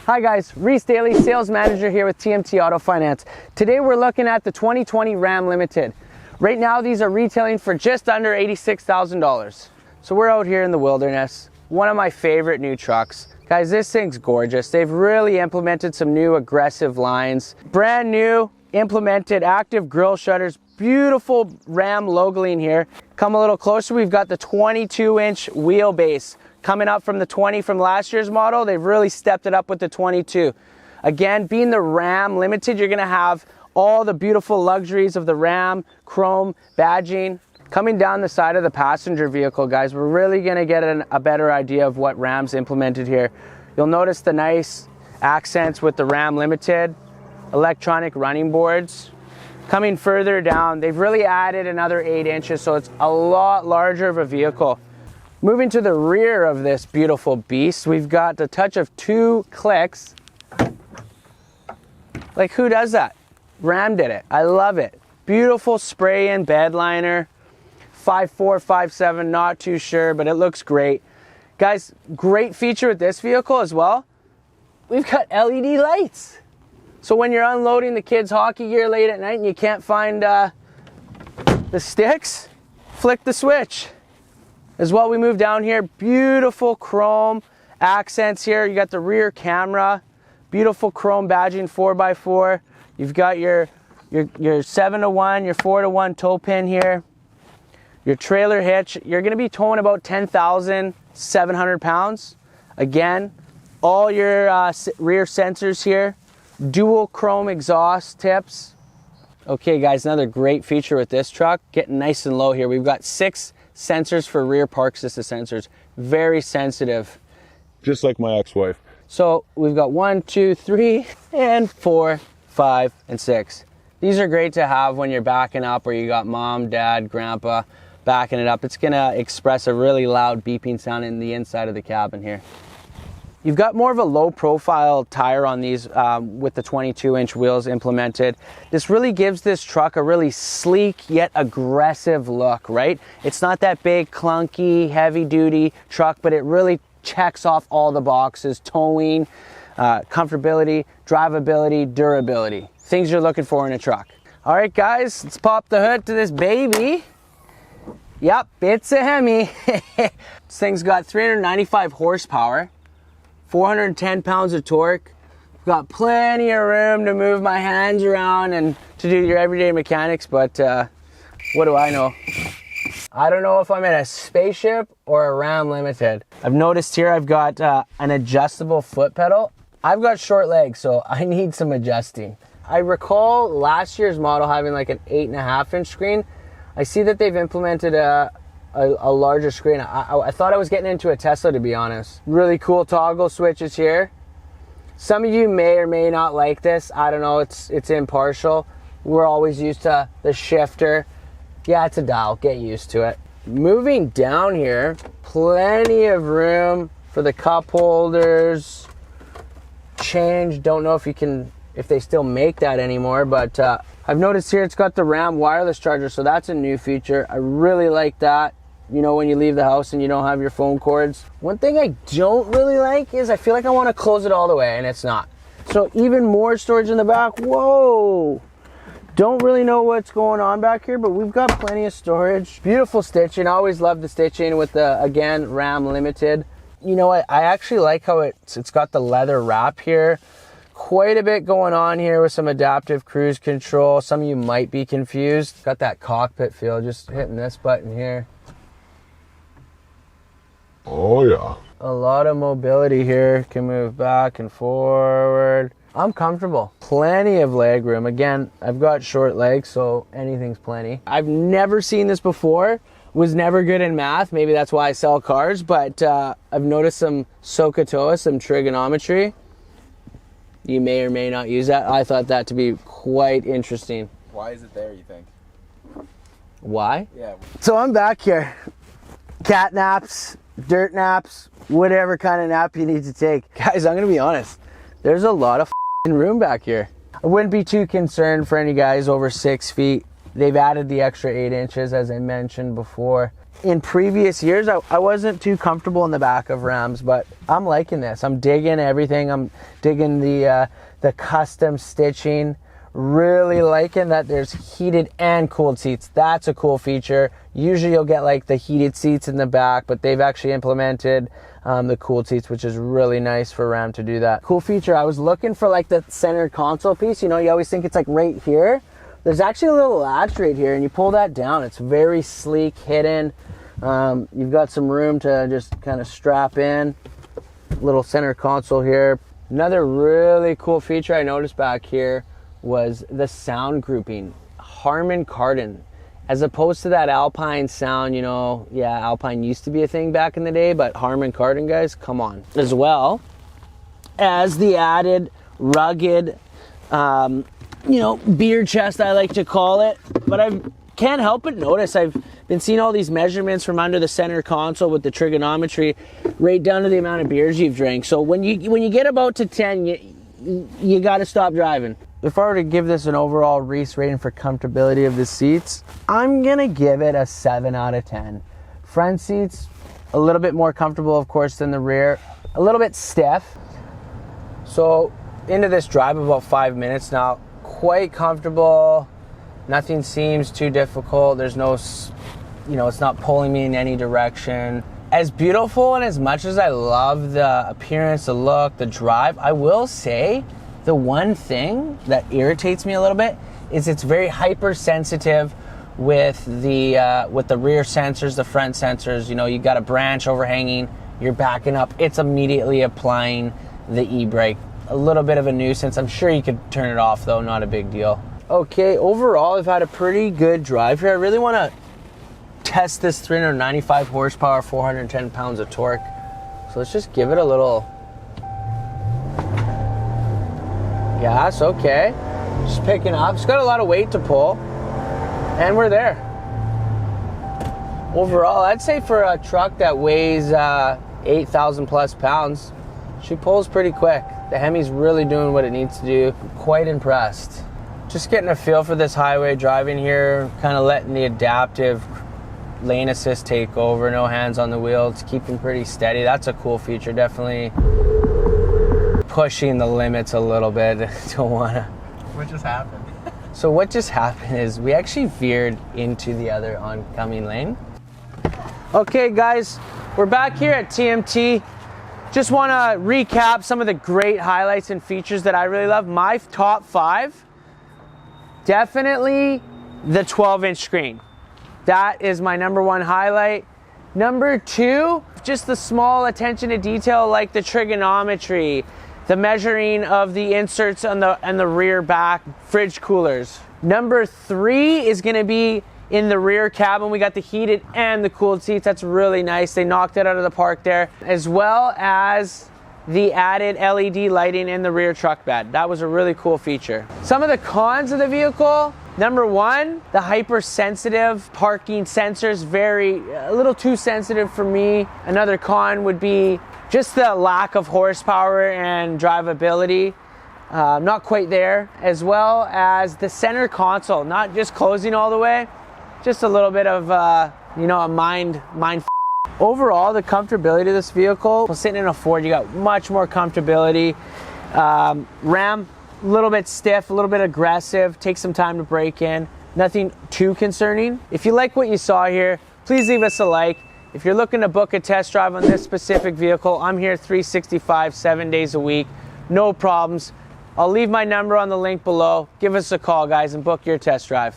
Hi guys, Reese Daly, sales manager here with TMT Auto Finance. Today we're looking at the 2020 Ram Limited. Right now these are retailing for just under $86,000. So we're out here in the wilderness. One of my favorite new trucks. Guys, this thing's gorgeous. They've really implemented some new aggressive lines. Brand new, implemented active grille shutters. Beautiful Ram logo in here. Come a little closer, we've got the 22-inch wheelbase. Coming up from the 20 from last year's model, they've really stepped it up with the 22. Again, being the Ram Limited, you're gonna have all the beautiful luxuries of the Ram, chrome, badging. Coming down the side of the passenger vehicle, guys, we're really gonna get a better idea of what Ram's implemented here. You'll notice the nice accents with the Ram Limited, electronic running boards. Coming further down, they've really added another 8 inches, so it's a lot larger of a vehicle. Moving to the rear of this beautiful beast, we've got the touch of 2 clicks. Like, who does that? Ram did it. I love it. Beautiful spray-in bed liner. 5.4, 5.7, not too sure, but it looks great. Guys, great feature with this vehicle as well. We've got LED lights. So when you're unloading the kids' hockey gear late at night and you can't find the sticks, flick the switch. As well, we move down here, beautiful chrome accents here. You got the rear camera, beautiful chrome badging 4x4. You've got your 7-to-1, your 4-to-1 tow pin here. Your trailer hitch, you're gonna be towing about 10,700 pounds. Again, all your rear sensors here, dual chrome exhaust tips. Okay guys, another great feature with this truck, getting nice and low here. We've got 6 sensors for rear park assist sensors, very sensitive. Just like my ex-wife. So we've got 1, 2, 3, and 4, 5, and 6. These are great to have when you're backing up or you got mom, dad, grandpa backing it up. It's gonna express a really loud beeping sound in the inside of the cabin here. You've got more of a low profile tire on these with the 22-inch wheels implemented. This really gives this truck a really sleek yet aggressive look, right? It's not that big, clunky, heavy duty truck, but it really checks off all the boxes: towing, comfortability, drivability, durability. Things you're looking for in a truck. All right, guys, let's pop the hood to this baby. Yep, it's a Hemi. This thing's got 395 horsepower. 410 pounds of torque. We've got plenty of room to move my hands around and to do your everyday mechanics, but what do I know? I don't know if I'm in a spaceship or a Ram Limited. I've noticed here I've got an adjustable foot pedal. I've got short legs, so I need some adjusting. I recall last year's model having like an 8.5-inch screen. I see that they've implemented a larger screen. I thought I was getting into a Tesla, to be honest. Really cool toggle switches here. Some of you may or may not like this. I don't know, it's impartial. We're always used to the shifter. Yeah, it's a dial, get used to it. Moving down here, plenty of room for the cup holders. Change, don't know if they still make that anymore, but I've noticed here it's got the Ram wireless charger, so that's a new feature. I really like that. You know, when you leave the house and you don't have your phone cords. One thing I don't really like is I feel like I want to close it all the way, and it's not. So even more storage in the back. Whoa! Don't really know what's going on back here, but we've got plenty of storage. Beautiful stitching. I always love the stitching with the, again, Ram Limited. You know what? I actually like how it's got the leather wrap here. Quite a bit going on here with some adaptive cruise control. Some of you might be confused. Got that cockpit feel, just hitting this button here. Oh yeah. A lot of mobility here. Can move back and forward. I'm comfortable. Plenty of leg room. Again, I've got short legs, so anything's plenty. I've never seen this before. Was never good in math. Maybe that's why I sell cars, but I've noticed some SOHCAHTOA, some trigonometry. You may or may not use that. I thought that to be quite interesting. Why is it there, you think? Why? Yeah. So I'm back here. Cat naps, dirt naps, whatever kind of nap you need to take. Guys, I'm gonna be honest. There's a lot of room back here. I wouldn't be too concerned for any guys over 6 feet. They've added the extra 8 inches, as I mentioned before. in previous years, I wasn't too comfortable in the back of Rams, but I'm liking this. I'm digging everything. I'm digging the custom stitching. Really liking that there's heated and cooled seats. That's a cool feature. Usually you'll get like the heated seats in the back, but they've actually implemented the cooled seats, which is really nice for Ram to do that. Cool feature, I was looking for like the center console piece. You know, you always think it's like right here. There's actually a little latch right here, and you pull that down. It's very sleek, hidden. You've got some room to just kind of strap in. Little center console here. Another really cool feature I noticed back here was the sound grouping. Harman Kardon. As opposed to that Alpine sound, you know, yeah, Alpine used to be a thing back in the day, but Harman Kardon, guys, come on. As well as the added rugged, you know, beer chest, I like to call it. But I can't help but notice I've been seeing all these measurements from under the center console with the trigonometry right down to the amount of beers you've drank. So when you get about to 10, you got to stop driving. If I were to give this an overall Reese rating for comfortability of the seats, I'm gonna give it a 7 out of 10. Front seats, a little bit more comfortable, of course, than the rear. A little bit stiff. So into this drive about 5 minutes now, quite comfortable. Nothing seems too difficult. There's no, you know, it's not pulling me in any direction. As beautiful and as much as I love the appearance, the look, the drive, I will say the one thing that irritates me a little bit is it's very hypersensitive with the rear sensors, the front sensors. You know, you got a branch overhanging, you're backing up, it's immediately applying the e-brake. A little bit of a nuisance. I'm sure you could turn it off though, not a big deal. Okay, overall I've had a pretty good drive here. I really want to test this 395 horsepower, 410 pounds of torque. So let's just give it a little gas. Okay, just picking up. It's got a lot of weight to pull, and we're there. Overall, I'd say for a truck that weighs 8,000 plus pounds, she pulls pretty quick. The Hemi's really doing what it needs to do. Quite impressed. Just getting a feel for this highway driving here, kind of letting the adaptive lane assist take over. No hands on the wheel. It's keeping pretty steady. That's a cool feature. Definitely pushing the limits a little bit. Don't wanna. What just happened? So what just happened is we actually veered into the other oncoming lane. Okay guys, we're back here at TMT. Just want to recap some of the great highlights and features that I really love. My top 5, definitely the 12-inch screen. That is my number 1 highlight. Number 2, just the small attention to detail like the trigonometry, the measuring of the inserts on the rear back fridge coolers. Number 3 is going to be in the rear cabin. We got the heated and the cooled seats. That's really nice. They knocked it out of the park there, as well as the added LED lighting in the rear truck bed. That was a really cool feature. Some of the cons of the vehicle. Number 1, the hypersensitive parking sensors, a little too sensitive for me. Another con would be just the lack of horsepower and drivability. Not quite there. As well as the center console, not just closing all the way, just a little bit of, you know, a mind. Overall, the comfortability of this vehicle, well, sitting in a Ford, you got much more comfortability. Ram, a little bit stiff, a little bit aggressive, takes some time to break in. Nothing too concerning. If you like what you saw here, please leave us a like. If you're looking to book a test drive on this specific vehicle, I'm here 365, 7 days a week. No problems. I'll leave my number on the link below. Give us a call, guys, and book your test drive.